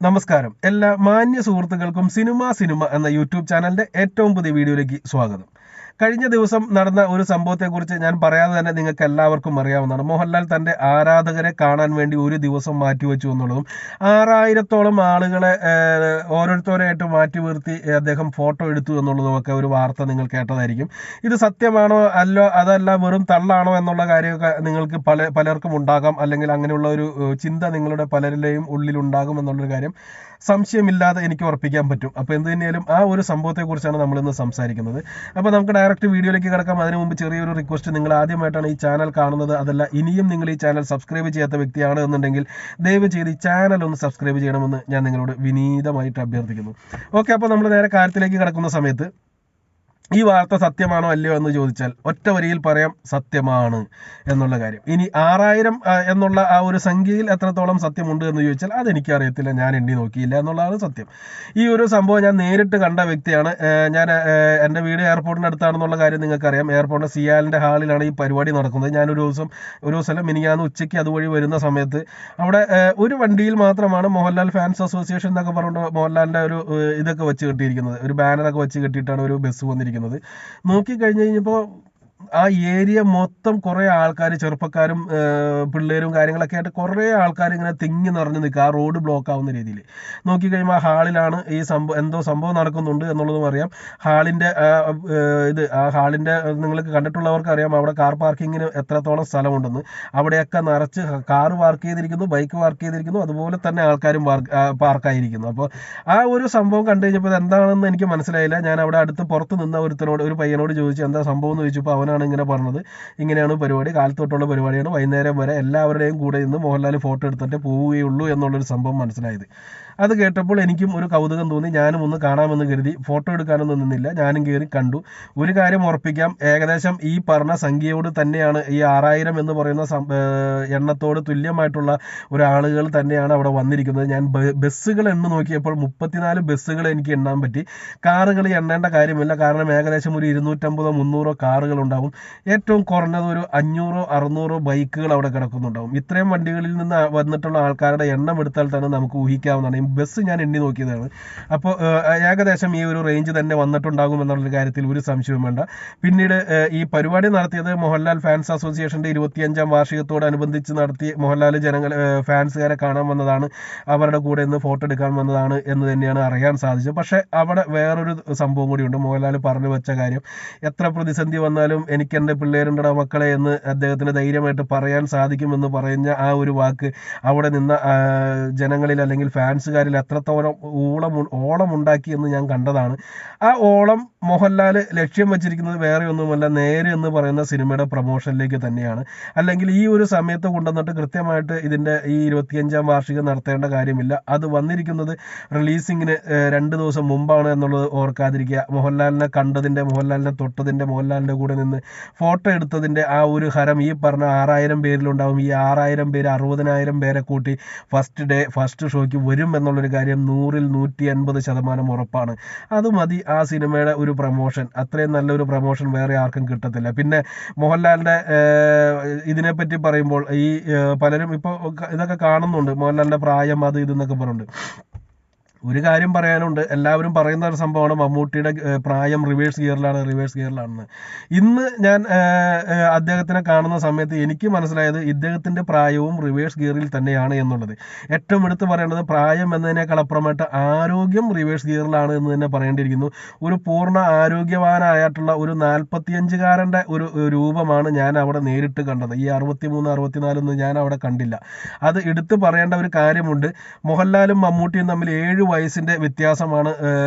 നമസ്കാരം എല്ലാ മാന്യ സുഹൃത്തുക്കൾക്കും സിനിമ എന്ന യൂട്യൂബ് ചാനലിന്റെ ഏറ്റവും പുതിയ വീഡിയോയിലേക്ക് സ്വാഗതം. കഴിഞ്ഞ ദിവസം നടന്ന ഒരു സംഭവത്തെക്കുറിച്ച് ഞാൻ പറയാതെ തന്നെ നിങ്ങൾക്ക് എല്ലാവർക്കും അറിയാവുന്നതാണ്. മോഹൻലാൽ തന്റെ ആരാധകരെ കാണാൻ വേണ്ടി ഒരു ദിവസം മാറ്റിവെച്ചു എന്നുള്ളതും 6000-ഓളം ആളുകളെ ഓരോരുത്തരായിട്ട് മാറ്റി നിർത്തി അദ്ദേഹം ഫോട്ടോ എടുത്തു എന്നുള്ളതുമൊക്കെ ഒരു വാർത്ത നിങ്ങൾ കേട്ടതായിരിക്കും. ഇത് സത്യമാണോ അല്ലോ അതല്ല വെറും തള്ളാണോ എന്നുള്ള കാര്യമൊക്കെ നിങ്ങൾക്ക് പലർക്കും ഉണ്ടാകാം, അല്ലെങ്കിൽ അങ്ങനെയുള്ള ഒരു ചിന്ത നിങ്ങളുടെ പലരുടെയും ഉള്ളിലുണ്ടാകും എന്നുള്ളൊരു കാര്യം സംശയമില്ലാതെ എനിക്ക് ഉറപ്പിക്കാൻ പറ്റും. അപ്പോൾ എന്ത് തന്നെയാലും ആ ഒരു സംഭവത്തെക്കുറിച്ചാണ് നമ്മളിന്ന് സംസാരിക്കുന്നത്. അപ്പോൾ നമുക്ക് ഡയറക്റ്റ് വീഡിയോയിലേക്ക് കിടക്കാം. അതിനു മുമ്പ് ചെറിയൊരു റിക്വസ്റ്റ്, നിങ്ങൾ ആദ്യമായിട്ടാണ് ഈ ചാനൽ കാണുന്നത്, അതല്ല ഇനിയും നിങ്ങൾ ഈ ചാനൽ സബ്സ്ക്രൈബ് ചെയ്യാത്ത വ്യക്തിയാണ് എന്നുണ്ടെങ്കിൽ ദയവ് ചെയ്ത് ഈ ചാനൽ ഒന്ന് സബ്സ്ക്രൈബ് ചെയ്യണമെന്ന് ഞാൻ നിങ്ങളോട് വിനീതമായിട്ട് അഭ്യർത്ഥിക്കുന്നു. ഓക്കെ, അപ്പോൾ നമ്മൾ നേരെ കാര്യത്തിലേക്ക് കിടക്കുന്ന സമയത്ത് ഈ വാർത്ത സത്യമാണോ അല്ലയോ എന്ന് ചോദിച്ചാൽ ഒറ്റ വരിയിൽ പറയാം, സത്യമാണ് എന്നുള്ള കാര്യം. ഇനി 6000 എന്നുള്ള ആ ഒരു സംഖ്യയിൽ എത്രത്തോളം സത്യമുണ്ട് എന്ന് ചോദിച്ചാൽ അതെനിക്കറിയത്തില്ല, ഞാൻ എണ്ണി നോക്കിയില്ല എന്നുള്ളതാണ് സത്യം. ഈ ഒരു സംഭവം ഞാൻ നേരിട്ട് കണ്ട വ്യക്തിയാണ്. ഞാൻ എൻ്റെ വീട് എയർപോർട്ടിന് അടുത്താണെന്നുള്ള കാര്യം നിങ്ങൾക്കറിയാം. എയർപോർട്ടിൻ്റെ സിയാലിൻ്റെ ഹാളിലാണ് ഈ പരിപാടി നടക്കുന്നത്. ഞാനൊരു ദിവസം മിനിഞ്ഞാന്ന് ഉച്ചയ്ക്ക് അതുവഴി വരുന്ന സമയത്ത് അവിടെ ഒരു വണ്ടിയിൽ മാത്രമാണ് മോഹൻലാൽ ഫാൻസ് അസോസിയേഷൻ എന്നൊക്കെ പറഞ്ഞുകൊണ്ട് മോഹൻലാലിൻ്റെ ഒരു ഇതൊക്കെ വെച്ച് കെട്ടിയിരിക്കുന്നത്, ഒരു ബാനറൊക്കെ വെച്ച് കെട്ടിയിട്ടാണ് ഒരു ബസ് വന്നിരിക്കുന്നത്. നോക്കിക്കഴിഞ്ഞ് കഴിഞ്ഞപ്പോൾ ആ ഏരിയ മൊത്തം കുറേ ആൾക്കാർ, ചെറുപ്പക്കാരും പിള്ളേരും കാര്യങ്ങളൊക്കെ ആയിട്ട് കുറേ ആൾക്കാർ ഇങ്ങനെ തിങ്ങി നിറഞ്ഞു നിൽക്കുക, ആ റോഡ് ബ്ലോക്ക് ആവുന്ന രീതിയിൽ. നോക്കിക്കഴിയുമ്പോൾ ആ ഹാളിലാണ് ഈ എന്തോ സംഭവം നടക്കുന്നുണ്ട് എന്നുള്ളതും അറിയാം. ഹാളിൻ്റെ ആ ഹാളിൻ്റെ നിങ്ങൾക്ക് കണ്ടിട്ടുള്ളവർക്ക് അറിയാം, അവിടെ കാർ പാർക്കിങ്ങിന് എത്രത്തോളം സ്ഥലമുണ്ടെന്ന്. അവിടെയൊക്കെ നിറച്ച് കാറ് പാർക്ക് ചെയ്തിരിക്കുന്നു, ബൈക്ക് പാർക്ക് ചെയ്തിരിക്കുന്നു, അതുപോലെ തന്നെ ആൾക്കാരും പാർക്കായിരിക്കുന്നു. അപ്പോൾ ആ ഒരു സംഭവം കണ്ടു കഴിഞ്ഞപ്പോൾ ഇത് എന്താണെന്ന് എനിക്ക് മനസ്സിലായില്ല. ഞാൻ അവിടെ അടുത്ത് പുറത്ത് നിന്ന ഒരു പയ്യനോട് ചോദിച്ചു എന്താ സംഭവം എന്ന് ചോദിച്ചപ്പോൾ അവനാണ് ഇങ്ങനെ പറഞ്ഞത്, ഇങ്ങനെയാണ് പരിപാടി, കാലത്തൊട്ടുള്ള പരിപാടിയാണ്, വൈകുന്നേരം വരെ എല്ലാവരുടെയും കൂടെ ഇന്ന് മോഹൻലാൽ ഫോട്ടോ എടുത്തിട്ട് പോവുകയുള്ളൂ എന്നുള്ളൊരു സംഭവം മനസ്സിലായത്. അത് കേട്ടപ്പോൾ എനിക്കും ഒരു കൗതുകം തോന്നി. ഞാനും ഒന്ന് കാണാമെന്ന് കരുതി. ഫോട്ടോ എടുക്കാനൊന്നും നിന്നില്ല, ഞാനും കയറി കണ്ടു. ഒരു കാര്യം ഉറപ്പിക്കാം, ഏകദേശം ഈ പറഞ്ഞ സംഖ്യയോട് തന്നെയാണ്, ഈ 6000 എന്ന് പറയുന്ന എണ്ണത്തോട് തുല്യമായിട്ടുള്ള ഒരാളുകൾ തന്നെയാണ് അവിടെ വന്നിരിക്കുന്നത്. ഞാൻ ബസ്സുകൾ എണ്ണ നോക്കിയപ്പോൾ 34 ബസ്സുകൾ എനിക്ക് എണ്ണാൻ പറ്റി. കാറുകൾ എണ്ണേണ്ട കാര്യമില്ല, കാരണം ഏകദേശം ഒരു 250-300 കാറുകൾ ഉണ്ടാവും. ഏറ്റവും കുറഞ്ഞത് ഒരു 500-600 ബൈക്കുകൾ അവിടെ കിടക്കുന്നുണ്ടാവും. ഇത്രയും വണ്ടികളിൽ നിന്ന് വന്നിട്ടുള്ള ആൾക്കാരുടെ എണ്ണം എടുത്താൽ തന്നെ നമുക്ക് ഊഹിക്കാവുന്നതാണ്. ബസ് ഞാൻ എണ്ണി നോക്കിയതാണ്. അപ്പോൾ ഏകദേശം ഈ ഒരു റേഞ്ച് തന്നെ വന്നിട്ടുണ്ടാകും എന്നുള്ളൊരു കാര്യത്തിൽ ഒരു സംശയവും വേണ്ട. പിന്നീട് ഈ പരിപാടി നടത്തിയത് മോഹൻലാൽ ഫാൻസ് അസോസിയേഷൻ്റെ 25ാം വാർഷികത്തോടനുബന്ധിച്ച് നടത്തി മോഹൻലാൽ ഫാൻസുകാരെ കാണാൻ വന്നതാണ്, അവരുടെ കൂടെ ഇന്ന് ഫോട്ടോ എടുക്കാൻ വന്നതാണ് എന്ന് തന്നെയാണ് അറിയാൻ സാധിച്ചത്. പക്ഷേ അവിടെ വേറൊരു സംഭവം കൂടിയുണ്ട്. മോഹൻലാൽ പറഞ്ഞു വെച്ച കാര്യം, എത്ര പ്രതിസന്ധി വന്നാലും എനിക്ക് എൻ്റെ പിള്ളേരുണ്ടട മക്കളെ എന്ന് അദ്ദേഹത്തിന് ധൈര്യമായിട്ട് പറയാൻ സാധിക്കുമെന്ന് പറഞ്ഞ ആ ഒരു വാക്ക് അവിടെ നിന്ന ജനങ്ങളിൽ അല്ലെങ്കിൽ ഫാൻസുകാരിൽ എത്രത്തോളം ഓളമുണ്ടാക്കി എന്ന് ഞാൻ കണ്ടതാണ്. ആ ഓളം മോഹൻലാൽ ലക്ഷ്യം വെച്ചിരിക്കുന്നത് വേറെ ഒന്നുമല്ല, നേരെ എന്ന് പറയുന്ന സിനിമയുടെ പ്രൊമോഷനിലേക്ക് തന്നെയാണ്. അല്ലെങ്കിൽ ഈ ഒരു സമയത്ത് കൊണ്ടുവന്നിട്ട് കൃത്യമായിട്ട് ഇതിൻ്റെ ഈ 25ാം വാർഷികം നടത്തേണ്ട കാര്യമില്ല. അത് വന്നിരിക്കുന്നത് റിലീസിങ്ങിന് 2 ദിവസം മുമ്പാണ് എന്നുള്ളത് ഓർക്കാതിരിക്കുക. മോഹൻലാലിനെ കണ്ടതിൻ്റെ, മോഹൻലാലിനെ തൊട്ടതിൻ്റെ, മോഹൻലാലിൻ്റെ കൂടെ നിന്ന് ഫോട്ടോ എടുത്തതിൻ്റെ ആ ഒരു ഹരം ഈ പറഞ്ഞ 6000 പേരിലുണ്ടാവും. ഈ 6000 പേര് 60,000 പേരെ കൂട്ടി ഫസ്റ്റ് ഷോയ്ക്ക് വരും എന്നുള്ളൊരു കാര്യം 100-ൽ 150% ഉറപ്പാണ്. അത് മതി ആ സിനിമയുടെ ഒരു പ്രൊമോഷൻ. അത്രയും നല്ലൊരു പ്രൊമോഷൻ വേറെ ആർക്കും കിട്ടത്തില്ല. പിന്നെ മോഹൻലാലിൻ്റെ ഇതിനെപ്പറ്റി പറയുമ്പോൾ ഈ പലരും ഇപ്പോൾ ഇതൊക്കെ കാണുന്നുണ്ട്, മോഹൻലാലിൻ്റെ പ്രായം അത് ഇതെന്നൊക്കെ പറഞ്ഞിട്ടുണ്ട്. ഒരു കാര്യം പറയാനുണ്ട്, എല്ലാവരും പറയുന്ന ഒരു സംഭവമാണ് മമ്മൂട്ടിയുടെ പ്രായം റിവേഴ്സ് ഗിയറിലാണെന്ന്. ഇന്ന് ഞാൻ അദ്ദേഹത്തിനെ കാണുന്ന സമയത്ത് എനിക്ക് മനസ്സിലായത് ഇദ്ദേഹത്തിൻ്റെ പ്രായവും റിവേഴ്സ് ഗിയറിൽ തന്നെയാണ് എന്നുള്ളത്. ഏറ്റവും എടുത്ത് പറയേണ്ടത് പ്രായം എന്നതിനേക്കാൾ അപ്പുറമായിട്ട് ആരോഗ്യം റിവേഴ്സ് ഗിയറിലാണ് എന്ന് തന്നെ പറയേണ്ടിയിരിക്കുന്നു. ഒരു പൂർണ്ണ ആരോഗ്യവാനായിട്ടുള്ള ഒരു 45-കാരൻ്റെ ഒരു രൂപമാണ് ഞാൻ അവിടെ നേരിട്ട് കണ്ടത്. ഈ 63-64 ഞാൻ അവിടെ കണ്ടില്ല. അത് എടുത്ത് പറയേണ്ട ഒരു കാര്യമുണ്ട്. മോഹൻലാലും മമ്മൂട്ടിയും തമ്മിൽ 7 വയസ്സിൻ്റെ വ്യത്യാസമാണ്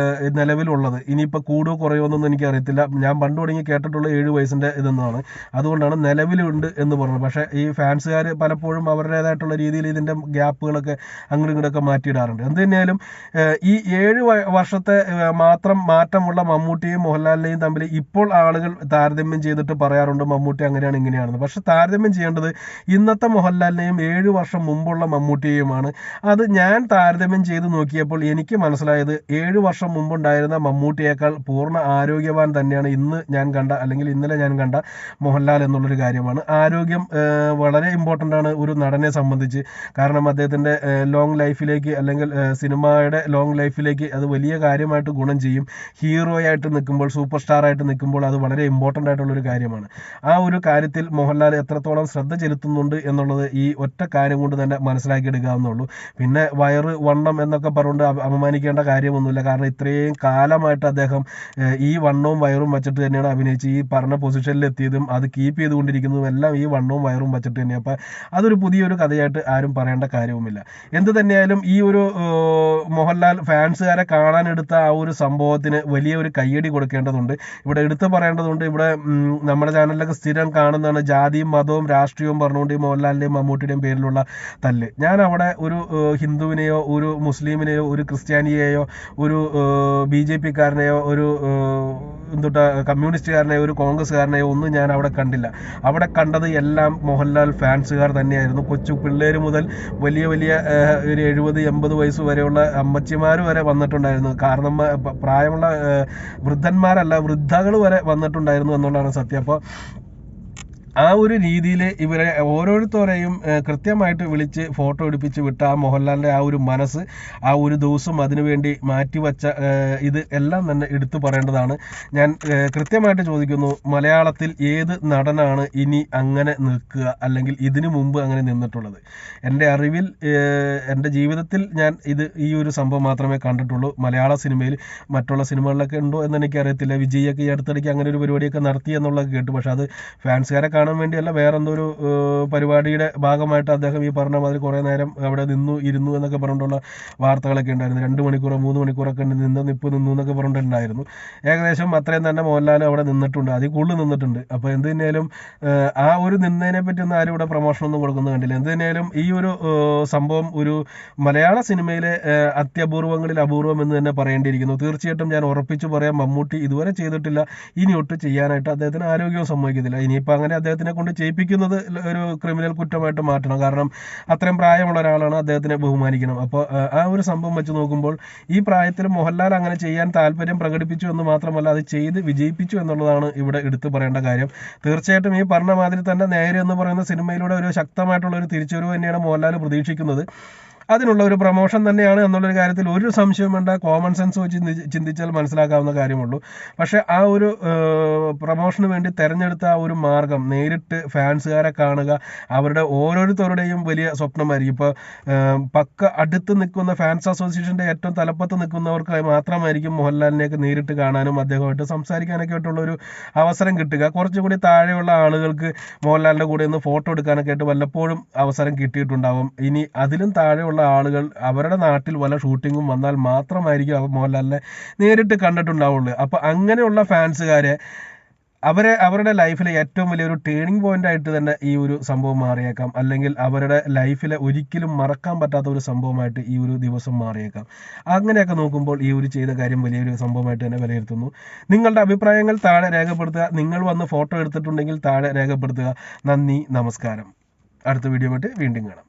നിലവിലുള്ളത്. ഇനിയിപ്പോൾ കൂടുകയോ കുറയോ എന്നൊന്നും എനിക്കറിയത്തില്ല. ഞാൻ പണ്ട് തുടങ്ങി കേട്ടിട്ടുള്ള 7 വയസ്സിൻ്റെ ഇതെന്നാണ്. അതുകൊണ്ടാണ് നിലവിലുണ്ട് എന്ന് പറഞ്ഞത്. പക്ഷേ ഈ ഫാൻസുകാർ പലപ്പോഴും അവരുടേതായിട്ടുള്ള രീതിയിൽ ഇതിൻ്റെ ഗ്യാപ്പുകളൊക്കെ അങ്ങോട്ടും ഇങ്ങോട്ടൊക്കെ മാറ്റിയിടാറുണ്ട്. എന്ത് തന്നെയായാലും ഈ 7 വർഷത്തെ മാത്രം മാറ്റമുള്ള മമ്മൂട്ടിയും മോഹൻലാലിനെയും തമ്മിൽ ഇപ്പോൾ ആളുകൾ താരതമ്യം ചെയ്തിട്ട് പറയാറുണ്ട് മമ്മൂട്ടി അങ്ങനെയാണ് ഇങ്ങനെയാണെന്ന്. പക്ഷെ താരതമ്യം ചെയ്യേണ്ടത് ഇന്നത്തെ മോഹൻലാലിനെയും 7 വർഷം മുമ്പുള്ള മമ്മൂട്ടിയെയുമാണ്. അത് ഞാൻ താരതമ്യം ചെയ്ത് നോക്കിയപ്പോൾ എനിക്ക് മനസ്സിലായത് 7 വർഷം മുമ്പുണ്ടായിരുന്ന മമ്മൂട്ടിയേക്കാൾ പൂർണ്ണ ആരോഗ്യവാൻ തന്നെയാണ് ഇന്ന് ഞാൻ കണ്ട, അല്ലെങ്കിൽ ഇന്നലെ ഞാൻ കണ്ട മോഹൻലാൽ എന്നുള്ളൊരു കാര്യമാണ്. ആരോഗ്യം വളരെ ഇമ്പോർട്ടൻ്റ് ആണ് ഒരു നടനെ സംബന്ധിച്ച്. കാരണം അദ്ദേഹത്തിൻ്റെ ലോങ് ലൈഫിലേക്ക്, അല്ലെങ്കിൽ സിനിമയുടെ ലോങ് ലൈഫിലേക്ക് അത് വലിയ കാര്യമായിട്ട് ഗുണം ചെയ്യും. ഹീറോയായിട്ട് നിൽക്കുമ്പോൾ, സൂപ്പർ സ്റ്റാറായിട്ട് നിൽക്കുമ്പോൾ അത് വളരെ ഇമ്പോർട്ടൻ്റ് ആയിട്ടുള്ളൊരു കാര്യമാണ്. ആ ഒരു കാര്യത്തിൽ മോഹൻലാൽ എത്രത്തോളം ശ്രദ്ധ ചെലുത്തുന്നുണ്ട് എന്നുള്ളത് ഈ ഒറ്റ കാര്യം കൊണ്ട് തന്നെ മനസ്സിലാക്കിയെടുക്കാവുന്നുള്ളൂ. പിന്നെ വയറ്, വണ്ണം എന്നൊക്കെ പറഞ്ഞുകൊണ്ട് അപമാനിക്കേണ്ട കാര്യമൊന്നുമില്ല. കാരണം ഇത്രയും കാലമായിട്ട് അദ്ദേഹം ഈ വണ്ണവും വയറും വെച്ചിട്ട് തന്നെയാണ് അഭിനയിച്ച് ഈ പറഞ്ഞ പൊസിഷനിൽ എത്തിയതും അത് കീപ്പ് ചെയ്തുകൊണ്ടിരിക്കുന്നതും എല്ലാം ഈ വണ്ണവും വയറും വെച്ചിട്ട് തന്നെയാണ്. അപ്പം അതൊരു പുതിയൊരു കഥയായിട്ട് ആരും പറയേണ്ട കാര്യവുമില്ല. എന്ത് തന്നെയായാലും ഈ ഒരു മോഹൻലാൽ ഫാൻസുകാരെ കാണാനെടുത്ത ആ ഒരു സംഭവത്തിന് വലിയ ഒരു കയ്യടി കൊടുക്കേണ്ടതുണ്ട്. ഇവിടെ എടുത്തു പറയേണ്ടതുണ്ട്. ഇവിടെ നമ്മുടെ ചാനലിലൊക്കെ സ്ഥിരം കാണുന്നതാണ് ജാതിയും മതവും രാഷ്ട്രീയവും പറഞ്ഞുകൊണ്ട് ഈ മോഹൻലാലിൻ്റെയും മമ്മൂട്ടിയുടെയും പേരിലുള്ള തല്ല്. ഞാൻ അവിടെ ഒരു ഹിന്ദുവിനെയോ ഒരു മുസ്ലിമിനെയോ ഒരു ക്രിസ്ത്യാനിയെയോ ഒരു BJP-കാരനെയോ ഒരു കമ്മ്യൂണിസ്റ്റുകാരനെയോ ഒരു കോൺഗ്രസ്സുകാരനെയോ ഒന്നും ഞാൻ അവിടെ കണ്ടില്ല. അവിടെ കണ്ടത് എല്ലാം മോഹൻലാൽ ഫാൻസുകാർ തന്നെയായിരുന്നു. കൊച്ചു പിള്ളേർ മുതൽ വലിയ വലിയ ഒരു 70-80 വയസ്സ് വരെയുള്ള അമ്മച്ചിമാർ വരെ വന്നിട്ടുണ്ടായിരുന്നു. കാരണം പ്രായമുള്ള വൃദ്ധന്മാരല്ല, വൃദ്ധകൾ വരെ വന്നിട്ടുണ്ടായിരുന്നു എന്നുള്ളതാണ് സത്യം. അപ്പോൾ ആ ഒരു രീതിയിൽ ഇവരെ ഓരോരുത്തരെയും കൃത്യമായിട്ട് വിളിച്ച് ഫോട്ടോ എടുപ്പിച്ച് വിട്ട ആ മോഹൻലാലിൻ്റെ ആ ഒരു മനസ്സ്, ആ ഒരു ദിവസം അതിനുവേണ്ടി മാറ്റിവെച്ച ഇത് എല്ലാം തന്നെ എടുത്തു പറയേണ്ടതാണ്. ഞാൻ കൃത്യമായിട്ട് ചോദിക്കുന്നു, മലയാളത്തിൽ ഏത് നടനാണ് ഇനി അങ്ങനെ നിൽക്കുക, അല്ലെങ്കിൽ ഇതിനു മുമ്പ് അങ്ങനെ നിന്നിട്ടുള്ളത്? എൻ്റെ അറിവിൽ, എൻ്റെ ജീവിതത്തിൽ ഞാൻ ഈ ഒരു സംഭവം മാത്രമേ കണ്ടിട്ടുള്ളൂ. മലയാള സിനിമയിൽ മറ്റുള്ള സിനിമകളിലൊക്കെ ഉണ്ടോ എന്ന് എനിക്കറിയത്തില്ല. വിജയൊക്കെ ഈ അടുത്തിടയ്ക്ക് അങ്ങനെ ഒരു പരിപാടിയൊക്കെ നടത്തി എന്നുള്ളത് കേട്ടു. പക്ഷെ അത് ഫാൻസുകാരെ കാണാൻ വേണ്ടിയല്ല, വേറെന്തോ ഒരു പരിപാടിയുടെ ഭാഗമായിട്ട് അദ്ദേഹം ഈ പറഞ്ഞ മാതിരി കുറേ നേരം അവിടെ ഇരുന്നു എന്നൊക്കെ പറഞ്ഞിട്ടുള്ള വാർത്തകളൊക്കെ ഉണ്ടായിരുന്നു. 2 മണിക്കൂറോ 3 മണിക്കൂറൊക്കെ നിന്നു എന്നൊക്കെ പറഞ്ഞിട്ടുണ്ടായിരുന്നു. ഏകദേശം അത്രയും തന്നെ മോഹൻലാൽ അവിടെ നിന്നിട്ടുണ്ട്, അതിൽ കൂടുതൽ നിന്നിട്ടുണ്ട്. അപ്പോൾ എന്ത് തന്നെയാലും ആ ഒരു നിന്നതിനെ പറ്റി ഒന്നും ആരും ഇവിടെ പ്രൊമോഷനൊന്നും കൊടുക്കുന്നത് കണ്ടില്ല. എന്ത് തന്നെയാലും ഈ ഒരു സംഭവം ഒരു മലയാള സിനിമയിലെ അത്യപൂർവങ്ങളിൽ അപൂർവം എന്ന് തന്നെ പറയേണ്ടിയിരിക്കുന്നു. തീർച്ചയായിട്ടും ഞാൻ ഉറപ്പിച്ചു പറയാം, മമ്മൂട്ടി ഇതുവരെ ചെയ്തിട്ടില്ല, ഇനി ഒട്ട് ചെയ്യാനായിട്ട് അദ്ദേഹത്തിന് ആരോഗ്യവും സമ്മതിക്കത്തില്ല. ഇനിയിപ്പോൾ അങ്ങനെ അദ്ദേഹത്തിനെ കൊണ്ട് ചെയ്യിപ്പിക്കുന്നത് ഒരു ക്രിമിനൽ കുറ്റമായിട്ട് മാറ്റണം. കാരണം അത്രയും പ്രായമുള്ള ഒരാളാണ്, അദ്ദേഹത്തിനെ ബഹുമാനിക്കണം. അപ്പോൾ ആ ഒരു സംഭവം വെച്ച് നോക്കുമ്പോൾ ഈ പ്രായത്തിൽ മോഹൻലാൽ അങ്ങനെ ചെയ്യാൻ താല്പര്യം പ്രകടിപ്പിച്ചു എന്ന് മാത്രമല്ല, അത് ചെയ്ത് വിജയിപ്പിച്ചു എന്നുള്ളതാണ് ഇവിടെ എടുത്തു പറയേണ്ട കാര്യം. തീർച്ചയായിട്ടും ഈ പറഞ്ഞ മാതിരി തന്നെ നേരെ എന്ന് പറയുന്ന സിനിമയിലൂടെ ഒരു ശക്തമായിട്ടുള്ള ഒരു തിരിച്ചുവരവ് തന്നെയാണ് മോഹൻലാൽ പ്രതീക്ഷിക്കുന്നത്. അതിനുള്ള ഒരു പ്രൊമോഷൻ തന്നെയാണ് എന്നുള്ളൊരു കാര്യത്തിൽ ഒരു സംശയവും വേണ്ട. കോമൺ സെൻസ് വെച്ച് ചിന്തിച്ചാൽ മനസ്സിലാക്കാവുന്ന കാര്യമുള്ളൂ. പക്ഷേ ആ ഒരു പ്രൊമോഷന് വേണ്ടി തിരഞ്ഞെടുത്ത ആ ഒരു മാർഗം, നേരിട്ട് ഫാൻസുകാരെ കാണുക, അവരുടെ ഓരോരുത്തരുടെയും വലിയ സ്വപ്നമായിരിക്കും. ഇപ്പോൾ പക്ക അടുത്ത് നിൽക്കുന്ന ഫാൻസ് അസോസിയേഷൻ്റെ ഏറ്റവും തലപ്പത്ത് നിൽക്കുന്നവർക്ക് മാത്രമായിരിക്കും മോഹൻലാലിനെയൊക്കെ നേരിട്ട് കാണാനും അദ്ദേഹമായിട്ട് സംസാരിക്കാനൊക്കെ ആയിട്ടുള്ള ഒരു അവസരം കിട്ടുക. കുറച്ചുകൂടി താഴെയുള്ള ആളുകൾക്ക് മോഹൻലാലിൻ്റെ കൂടെ ഒന്ന് ഫോട്ടോ എടുക്കാനൊക്കെ ആയിട്ട് വല്ലപ്പോഴും അവസരം കിട്ടിയിട്ടുണ്ടാവും. ഇനി അതിലും താഴെയുള്ള ആളുകൾ അവരുടെ നാട്ടിൽ വല്ല ഷൂട്ടിങ്ങും വന്നാൽ മാത്രമായിരിക്കും മോഹൻലാലിനെ നേരിട്ട് കണ്ടിട്ടുണ്ടാവുള്ളൂ. അപ്പോൾ അങ്ങനെയുള്ള ഫാൻസുകാരെ അവരുടെ ലൈഫിലെ ഏറ്റവും വലിയൊരു ടേണിംഗ് പോയിന്റ് ആയിട്ട് തന്നെ ഈ ഒരു സംഭവം മാറിയേക്കാം, അല്ലെങ്കിൽ അവരുടെ ലൈഫിലെ ഒരിക്കലും മറക്കാൻ പറ്റാത്ത ഒരു സംഭവമായിട്ട് ഈ ഒരു ദിവസം മാറിയേക്കാം. അങ്ങനെയൊക്കെ നോക്കുമ്പോൾ ഈ ഒരു ചെയ്ത കാര്യം വലിയൊരു സംഭവമായിട്ട് തന്നെ വിലയിരുത്തുന്നു. നിങ്ങളുടെ അഭിപ്രായങ്ങൾ താഴെ രേഖപ്പെടുത്തുക. നിങ്ങൾ വന്ന് ഫോട്ടോ എടുത്തിട്ടുണ്ടെങ്കിൽ താഴെ രേഖപ്പെടുത്തുക. നന്ദി, നമസ്കാരം. അടുത്ത വീഡിയോ ആയിട്ട് വീണ്ടും കാണാം.